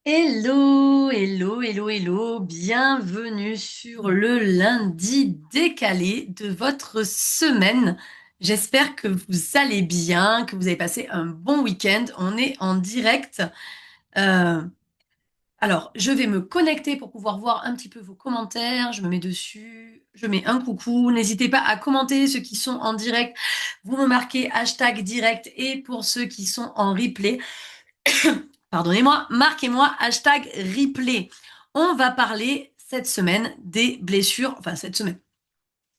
Hello, hello, hello, hello, bienvenue sur le lundi décalé de votre semaine. J'espère que vous allez bien, que vous avez passé un bon week-end. On est en direct. Euh, alors, je vais me connecter pour pouvoir voir un petit peu vos commentaires. Je me mets dessus, je mets un coucou. N'hésitez pas à commenter ceux qui sont en direct. Vous me marquez hashtag direct et pour ceux qui sont en replay. Pardonnez-moi, marquez-moi hashtag replay. On va parler cette semaine des blessures, enfin cette semaine.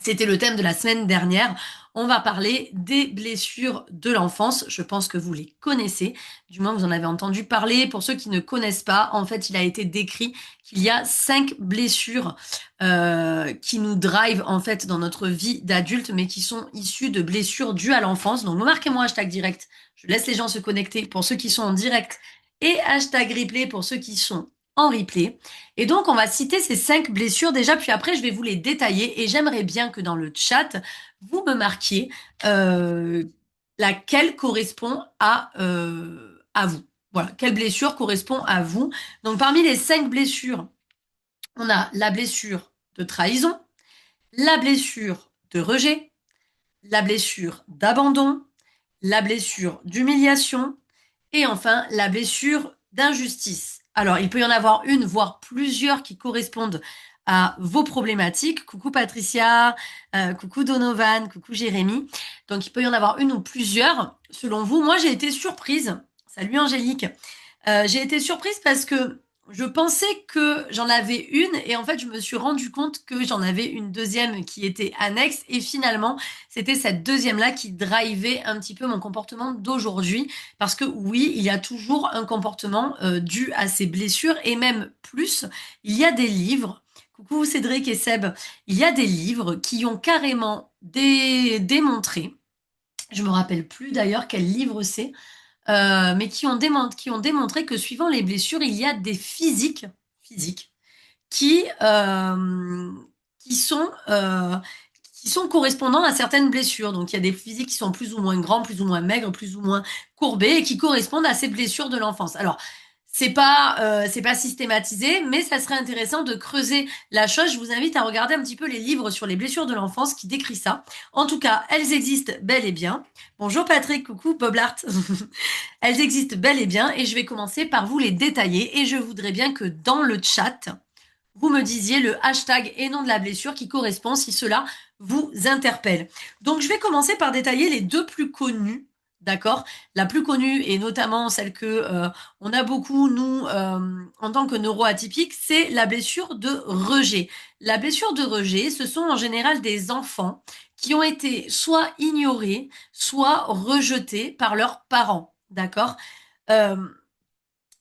C'était le thème de la semaine dernière. On va parler des blessures de l'enfance. Je pense que vous les connaissez, du moins vous en avez entendu parler. Pour ceux qui ne connaissent pas, en fait, il a été décrit qu'il y a 5 blessures qui nous drive en fait dans notre vie d'adulte, mais qui sont issues de blessures dues à l'enfance. Donc marquez-moi hashtag direct. Je laisse les gens se connecter pour ceux qui sont en direct et hashtag replay pour ceux qui sont en replay. Et donc, on va citer ces 5 blessures déjà, puis après, je vais vous les détailler. Et j'aimerais bien que dans le chat, vous me marquiez euh, laquelle correspond à vous. Voilà, quelle blessure correspond à vous. Donc, parmi les 5 blessures, on a la blessure de trahison, la blessure de rejet, la blessure d'abandon, la blessure d'humiliation et enfin la blessure d'injustice. Alors, il peut y en avoir une, voire plusieurs qui correspondent à vos problématiques. Coucou Patricia, coucou Donovan, coucou Jérémy. Donc, il peut y en avoir une ou plusieurs, selon vous. Moi, j'ai été surprise. Salut Angélique. J'ai été surprise parce que je pensais que j'en avais une et en fait je me suis rendu compte que j'en avais une deuxième qui était annexe et finalement c'était cette deuxième-là qui drivait un petit peu mon comportement d'aujourd'hui parce que oui, il y a toujours un comportement dû à ces blessures et même plus, il y a des livres. Coucou Cédric et Seb, il y a des livres qui ont carrément démontré, je me rappelle plus d'ailleurs quel livre c'est, mais qui ont démontré que suivant les blessures, il y a des physiques qui, euh, qui sont, euh, qui sont correspondants à certaines blessures. Donc il y a des physiques qui sont plus ou moins grands, plus ou moins maigres, plus ou moins courbés et qui correspondent à ces blessures de l'enfance. Alors, c'est pas systématisé, mais ça serait intéressant de creuser la chose. Je vous invite à regarder un petit peu les livres sur les blessures de l'enfance qui décrit ça. En tout cas, elles existent bel et bien. Bonjour Patrick, coucou Bob Lart. Elles existent bel et bien et je vais commencer par vous les détailler et je voudrais bien que dans le chat, vous me disiez le hashtag et nom de la blessure qui correspond si cela vous interpelle. Donc je vais commencer par détailler les deux plus connues. D'accord. La plus connue et notamment celle que on a beaucoup nous en tant que neuroatypiques, c'est la blessure de rejet. La blessure de rejet, ce sont en général des enfants qui ont été soit ignorés, soit rejetés par leurs parents. D'accord. Euh,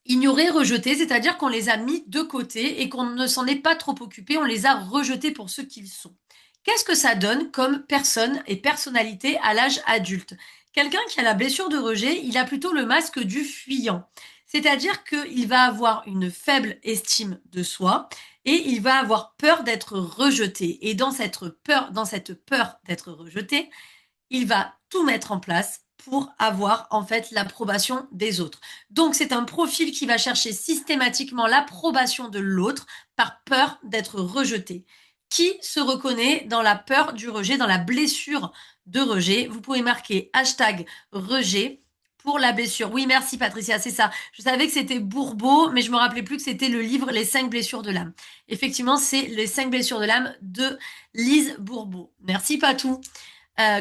Ignorés, rejetés, c'est-à-dire qu'on les a mis de côté et qu'on ne s'en est pas trop occupé, on les a rejetés pour ce qu'ils sont. Qu'est-ce que ça donne comme personne et personnalité à l'âge adulte? Quelqu'un qui a la blessure de rejet, il a plutôt le masque du fuyant. C'est-à-dire qu'il va avoir une faible estime de soi et il va avoir peur d'être rejeté. Et dans cette peur d'être rejeté, il va tout mettre en place pour avoir en fait l'approbation des autres. Donc c'est un profil qui va chercher systématiquement l'approbation de l'autre par peur d'être rejeté. Qui se reconnaît dans la peur du rejet, dans la blessure de rejet? Vous pouvez marquer hashtag rejet pour la blessure. Oui, merci Patricia, c'est ça. Je savais que c'était Bourbeau, mais je me rappelais plus que c'était le livre Les 5 blessures de l'âme. Effectivement, c'est Les 5 blessures de l'âme de Lise Bourbeau. Merci Patou.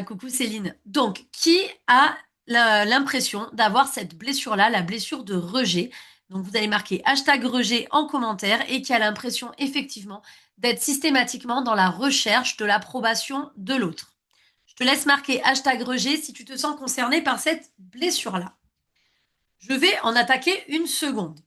Coucou Céline. Donc, qui a l'impression d'avoir cette blessure-là, la blessure de rejet? Donc, vous allez marquer hashtag rejet en commentaire et qui a l'impression effectivement d'être systématiquement dans la recherche de l'approbation de l'autre. Je te laisse marquer hashtag rejet si tu te sens concerné par cette blessure-là. Je vais en attaquer une seconde.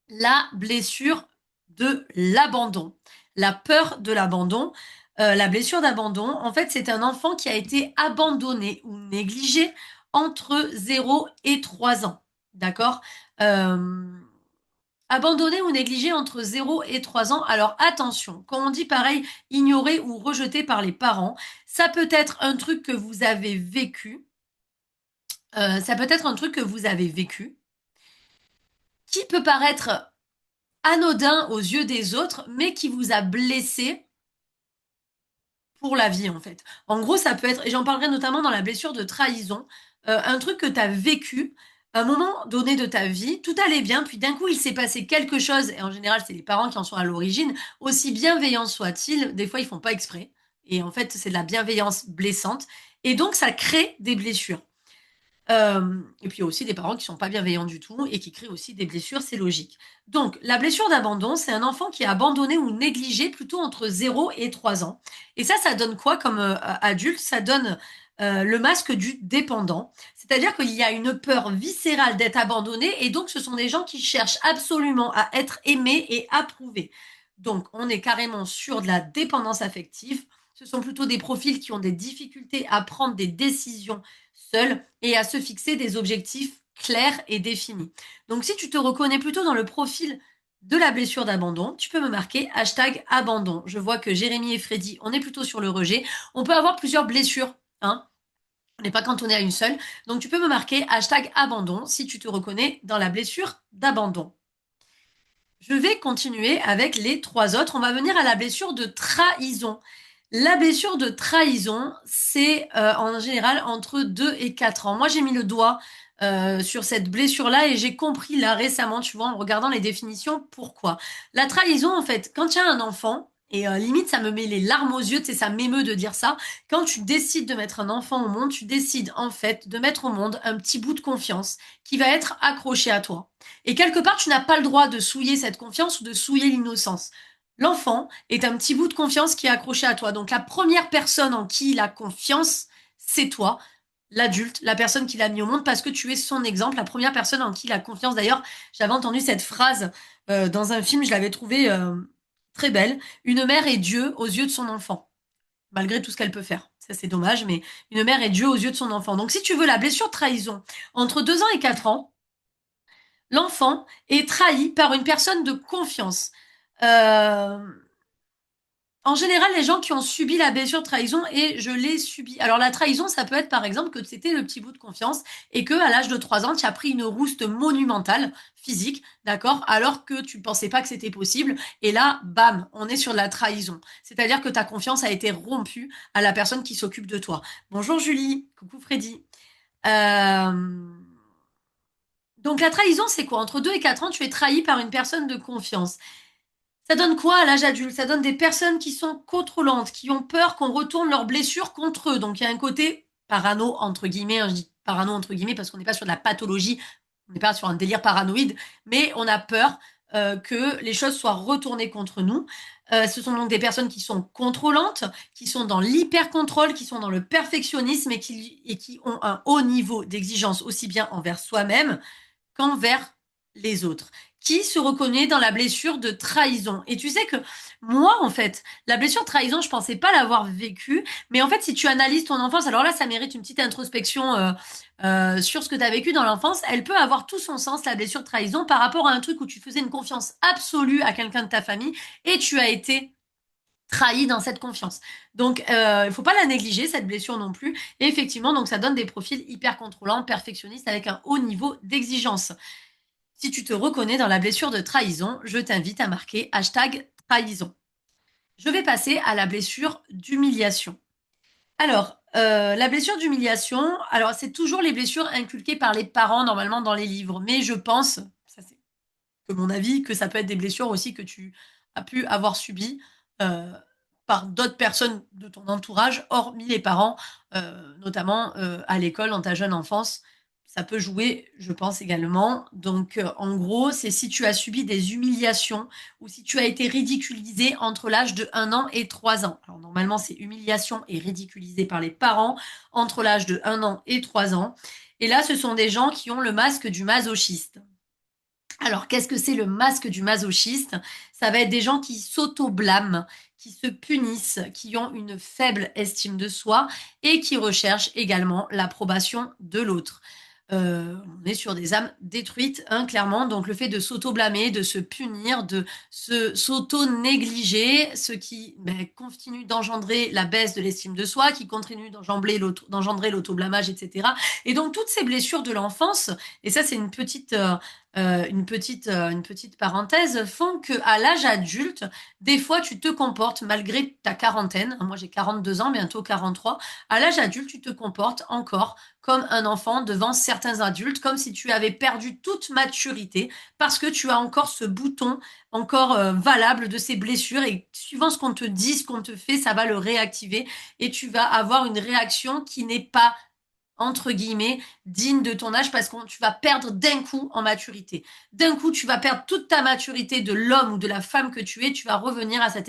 La blessure de l'abandon. La peur de l'abandon. La blessure d'abandon, en fait, c'est un enfant qui a été abandonné ou négligé entre 0 et 3 ans. D'accord. Euh, Abandonné ou négligé entre 0 et 3 ans. Alors attention, quand on dit pareil, ignoré ou rejeté par les parents, ça peut être un truc que vous avez vécu. Ça peut être un truc que vous avez vécu. qui peut paraître anodin aux yeux des autres, mais qui vous a blessé pour la vie, en fait. En gros, ça peut être, et j'en parlerai notamment dans la blessure de trahison, un truc que tu as vécu, un moment donné de ta vie, tout allait bien, puis d'un coup, il s'est passé quelque chose, et en général, c'est les parents qui en sont à l'origine, aussi bienveillants soient-ils, des fois, ils font pas exprès, et en fait, c'est de la bienveillance blessante, et donc, ça crée des blessures. Et puis il y a aussi des parents qui sont pas bienveillants du tout et qui créent aussi des blessures, c'est logique. Donc, la blessure d'abandon, c'est un enfant qui est abandonné ou négligé plutôt entre 0 et 3 ans. Et ça donne quoi comme adulte? Ça donne le masque du dépendant. C'est-à-dire qu'il y a une peur viscérale d'être abandonné et donc ce sont des gens qui cherchent absolument à être aimés et approuvés. Donc, on est carrément sur de la dépendance affective. Ce sont plutôt des profils qui ont des difficultés à prendre des décisions seul et à se fixer des objectifs clairs et définis. Donc si tu te reconnais plutôt dans le profil de la blessure d'abandon, tu peux me marquer #abandon. Je vois que Jérémy et Freddy, on est plutôt sur le rejet. On peut avoir plusieurs blessures, hein. On n'est pas cantonné à une seule. Donc tu peux me marquer #abandon si tu te reconnais dans la blessure d'abandon. Je vais continuer avec les 3 autres. On va venir à la blessure de trahison. La blessure de trahison, c'est en général entre 2 et 4 ans. Moi, j'ai mis le doigt sur cette blessure-là et j'ai compris là récemment, tu vois, en regardant les définitions, pourquoi. La trahison, en fait, quand il y a un enfant, et limite, ça me met les larmes aux yeux, tu sais, ça m'émeut de dire ça, quand tu décides de mettre un enfant au monde, tu décides en fait de mettre au monde un petit bout de confiance qui va être accroché à toi. Et quelque part, tu n'as pas le droit de souiller cette confiance ou de souiller l'innocence. L'enfant est un petit bout de confiance qui est accroché à toi. Donc la première personne en qui il a confiance, c'est toi, l'adulte, la personne qui l'a mis au monde, parce que tu es son exemple, la première personne en qui il a confiance. D'ailleurs, j'avais entendu cette phrase dans un film, je l'avais trouvée très belle. Une mère est Dieu aux yeux de son enfant, malgré tout ce qu'elle peut faire. Ça, c'est dommage, mais une mère est Dieu aux yeux de son enfant. Donc si tu veux la blessure de trahison, entre 2 ans et 4 ans, l'enfant est trahi par une personne de confiance. Euh, En général, les gens qui ont subi la blessure de trahison, et je l'ai subi. Alors la trahison, ça peut être par exemple que c'était le petit bout de confiance et que à l'âge de 3 ans, tu as pris une rouste monumentale, physique, d'accord, alors que tu ne pensais pas que c'était possible. Et là, bam, on est sur de la trahison. C'est-à-dire que ta confiance a été rompue à la personne qui s'occupe de toi. Bonjour Julie, coucou Freddy. Euh, Donc la trahison, c'est quoi? Entre 2 et 4 ans, tu es trahi par une personne de confiance. Ça donne quoi à l'âge adulte? Ça donne des personnes qui sont contrôlantes, qui ont peur qu'on retourne leurs blessures contre eux. Donc il y a un côté parano, entre guillemets, hein, je dis parano, entre guillemets, parce qu'on n'est pas sur de la pathologie, on n'est pas sur un délire paranoïde, mais on a peur que les choses soient retournées contre nous. Ce sont donc des personnes qui sont contrôlantes, qui sont dans l'hyper-contrôle, qui sont dans le perfectionnisme et qui ont un haut niveau d'exigence aussi bien envers soi-même qu'envers les autres. Qui se reconnaît dans la blessure de trahison? Et tu sais que moi, en fait, la blessure de trahison, je pensais pas l'avoir vécue, mais en fait, si tu analyses ton enfance, alors là, ça mérite une petite introspection sur ce que tu as vécu dans l'enfance. Elle peut avoir tout son sens, la blessure de trahison, par rapport à un truc où tu faisais une confiance absolue à quelqu'un de ta famille et tu as été trahi dans cette confiance. Donc, il faut pas la négliger, cette blessure non plus. Et effectivement, donc ça donne des profils hyper contrôlants, perfectionnistes, avec un haut niveau d'exigence. Si tu te reconnais dans la blessure de trahison, je t'invite à marquer #trahison. Je vais passer à la blessure d'humiliation. Alors, la blessure d'humiliation, alors c'est toujours les blessures inculquées par les parents normalement dans les livres, mais je pense, ça c'est que mon avis, que ça peut être des blessures aussi que tu as pu avoir subies euh, par d'autres personnes de ton entourage, hormis les parents, notamment à l'école, dans ta jeune enfance. Ça peut jouer, je pense également. Donc, en gros, c'est si tu as subi des humiliations ou si tu as été ridiculisé entre l'âge de 1 an et 3 ans. Alors, normalement, c'est humiliation et ridiculisé par les parents entre l'âge de 1 an et 3 ans. Et là, ce sont des gens qui ont le masque du masochiste. Alors, qu'est-ce que c'est le masque du masochiste? Ça va être des gens qui s'auto-blâment, qui se punissent, qui ont une faible estime de soi et qui recherchent également l'approbation de l'autre. On est sur des âmes détruites, hein, clairement. Donc, le fait de s'auto-blâmer, de se punir, de s'auto-négliger, ce qui continue d'engendrer la baisse de l'estime de soi, qui continue d'engendrer l'auto-blâmage, etc. Et donc, toutes ces blessures de l'enfance, et ça, c'est une petite une petite parenthèse, font que à l'âge adulte, des fois, tu te comportes, malgré ta quarantaine, moi j'ai 42 ans, bientôt 43, à l'âge adulte, tu te comportes encore comme un enfant devant certains adultes, comme si tu avais perdu toute maturité, parce que tu as encore ce bouton encore valable de ces blessures, et suivant ce qu'on te dit, ce qu'on te fait, ça va le réactiver, et tu vas avoir une réaction qui n'est pas entre guillemets, digne de ton âge parce que tu vas perdre d'un coup en maturité. D'un coup, tu vas perdre toute ta maturité de l'homme ou de la femme que tu es. Tu vas revenir à cet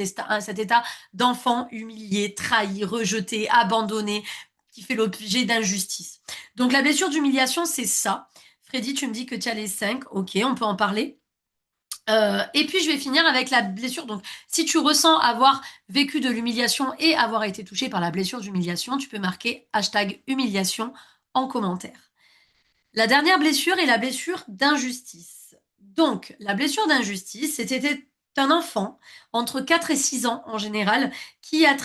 état d'enfant humilié, trahi, rejeté, abandonné, qui fait l'objet d'injustice. Donc la blessure d'humiliation, c'est ça. Freddy, tu me dis que tu as les 5. Ok, on peut en parler. Et puis je vais finir avec la blessure. Donc, si tu ressens avoir vécu de l'humiliation et avoir été touché par la blessure d'humiliation, tu peux marquer hashtag humiliation en commentaire. La dernière blessure est la blessure d'injustice. Donc, la blessure d'injustice, c'était un enfant entre 4 et 6 ans en général qui a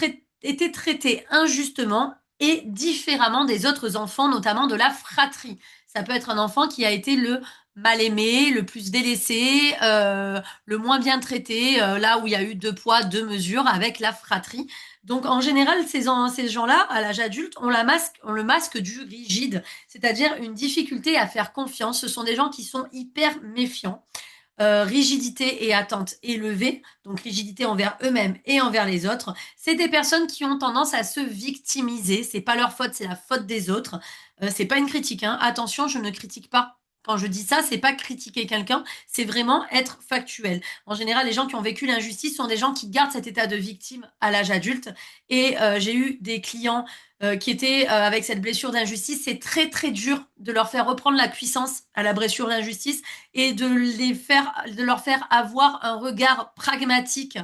été traité injustement et différemment des autres enfants, notamment de la fratrie. Ça peut être un enfant qui a été le mal aimé, le plus délaissé, le moins bien traité, là où il y a eu deux poids, deux mesures avec la fratrie. Donc en général, ces gens-là, à l'âge adulte, on le masque du rigide, c'est-à-dire une difficulté à faire confiance. Ce sont des gens qui sont hyper méfiants. Rigidité et attente élevée, donc rigidité envers eux-mêmes et envers les autres. C'est des personnes qui ont tendance à se victimiser. C'est pas leur faute, c'est la faute des autres. C'est pas une critique, hein. Attention, je ne critique pas. Quand je dis ça, c'est pas critiquer quelqu'un, c'est vraiment être factuel. En général, les gens qui ont vécu l'injustice sont des gens qui gardent cet état de victime à l'âge adulte. Et j'ai eu des clients qui étaient avec cette blessure d'injustice. C'est très très dur de leur faire reprendre la puissance à la blessure d'injustice et de leur faire avoir un regard pragmatique,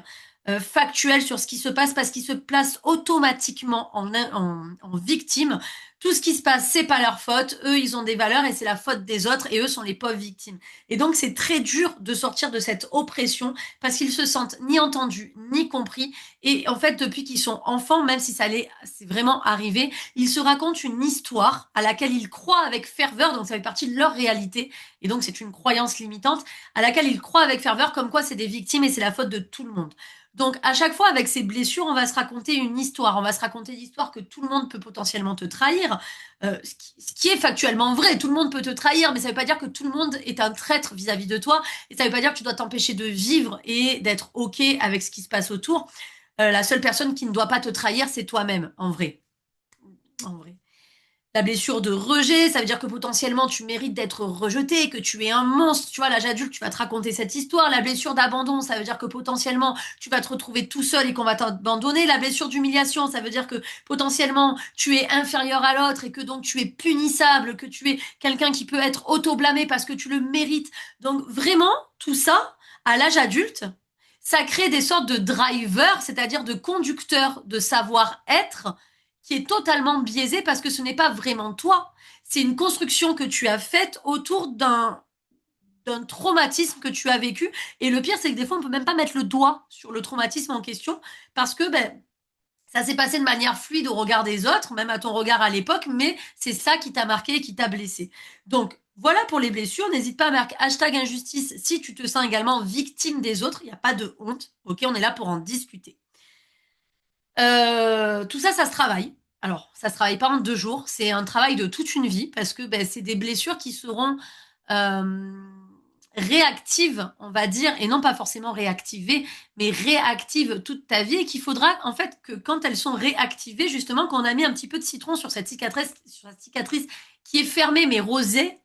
factuel sur ce qui se passe parce qu'ils se placent automatiquement en victime. Tout ce qui se passe, c'est pas leur faute. Eux, ils ont des valeurs et c'est la faute des autres et eux sont les pauvres victimes. Et donc, c'est très dur de sortir de cette oppression parce qu'ils se sentent ni entendus, ni compris. Et en fait, depuis qu'ils sont enfants, même si c'est vraiment arrivé, ils se racontent une histoire à laquelle ils croient avec ferveur. Donc, ça fait partie de leur réalité. Et donc, c'est une croyance limitante à laquelle ils croient avec ferveur, comme quoi c'est des victimes et c'est la faute de tout le monde. Donc, à chaque fois, avec ces blessures, on va se raconter une histoire. On va se raconter l'histoire que tout le monde peut potentiellement te trahir. Ce qui est factuellement vrai. Tout le monde peut te trahir, mais ça ne veut pas dire que tout le monde est un traître vis-à-vis de toi. Et ça ne veut pas dire que tu dois t'empêcher de vivre et d'être OK avec ce qui se passe autour. La seule personne qui ne doit pas te trahir, c'est toi-même, en vrai. En vrai. La blessure de rejet, ça veut dire que potentiellement tu mérites d'être rejeté, que tu es un monstre. Tu vois, à l'âge adulte, tu vas te raconter cette histoire. La blessure d'abandon, ça veut dire que potentiellement tu vas te retrouver tout seul et qu'on va t'abandonner. La blessure d'humiliation, ça veut dire que potentiellement tu es inférieur à l'autre et que donc tu es punissable, que tu es quelqu'un qui peut être auto-blâmé parce que tu le mérites. Donc vraiment, tout ça, à l'âge adulte, ça crée des sortes de drivers, c'est-à-dire de conducteurs de savoir-être qui est totalement biaisé parce que ce n'est pas vraiment toi. C'est une construction que tu as faite autour d'un traumatisme que tu as vécu. Et le pire, c'est que des fois, on peut même pas mettre le doigt sur le traumatisme en question parce que ben, ça s'est passé de manière fluide au regard des autres, même à ton regard à l'époque, mais c'est ça qui t'a marqué et qui t'a blessé. Donc, voilà pour les blessures. N'hésite pas à marquer hashtag injustice si tu te sens également victime des autres. Il n'y a pas de honte. Ok, on est là pour en discuter. Tout ça, ça se travaille. Alors, ça se travaille pas en 2 jours, c'est un travail de toute une vie parce que ben, c'est des blessures qui seront euh, réactives, on va dire, et non pas forcément réactivées, mais réactives toute ta vie et qu'il faudra en fait que quand elles sont réactivées, justement, qu'on a mis un petit peu de citron sur cette cicatrice qui est fermée mais rosée,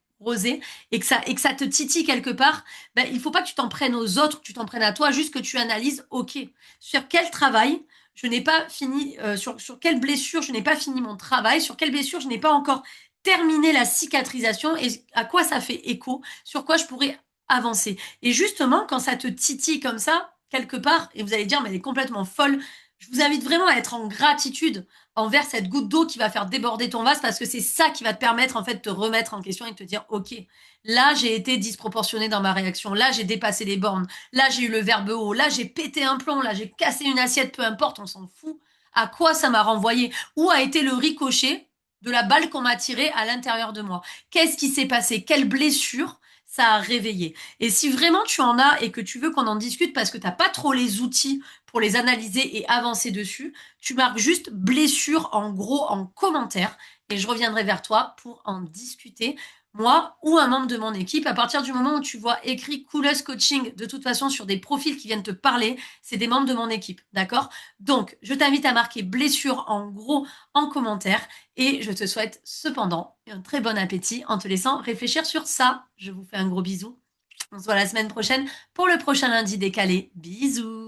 et que ça te titille quelque part, ben, il faut pas que tu t'en prennes aux autres, que tu t'en prennes à toi, juste que tu analyses, ok, sur quel travail je n'ai pas fini, sur quelle blessure je n'ai pas fini mon travail, sur quelle blessure je n'ai pas encore terminé la cicatrisation et à quoi ça fait écho, sur quoi je pourrais avancer. Et justement, quand ça te titille comme ça, quelque part, et vous allez dire, mais elle est complètement folle, je vous invite vraiment à être en gratitude envers cette goutte d'eau qui va faire déborder ton vase parce que c'est ça qui va te permettre en fait de te remettre en question et de te dire, ok, là j'ai été disproportionné dans ma réaction, là j'ai dépassé les bornes, là, j'ai eu le verbe haut. Là, j'ai pété un plomb. Là, j'ai cassé une assiette. Peu importe, on s'en fout. À quoi ça m'a renvoyé? Où a été le ricochet de la balle qu'on m'a tirée à l'intérieur de moi? Qu'est-ce qui s'est passé? Quelle blessure ça a réveillé. Et si vraiment tu en as et que tu veux qu'on en discute parce que t'as pas trop les outils pour les analyser et avancer dessus, tu marques juste blessure en gros en commentaire et je reviendrai vers toi pour en discuter. Moi ou un membre de mon équipe, à partir du moment où tu vois écrit Coolest Coaching, de toute façon sur des profils qui viennent te parler, c'est des membres de mon équipe, d'accord? Donc, je t'invite à marquer blessure en gros en commentaire et je te souhaite cependant un très bon appétit en te laissant réfléchir sur ça. Je vous fais un gros bisou. On se voit la semaine prochaine pour le prochain lundi décalé. Bisous!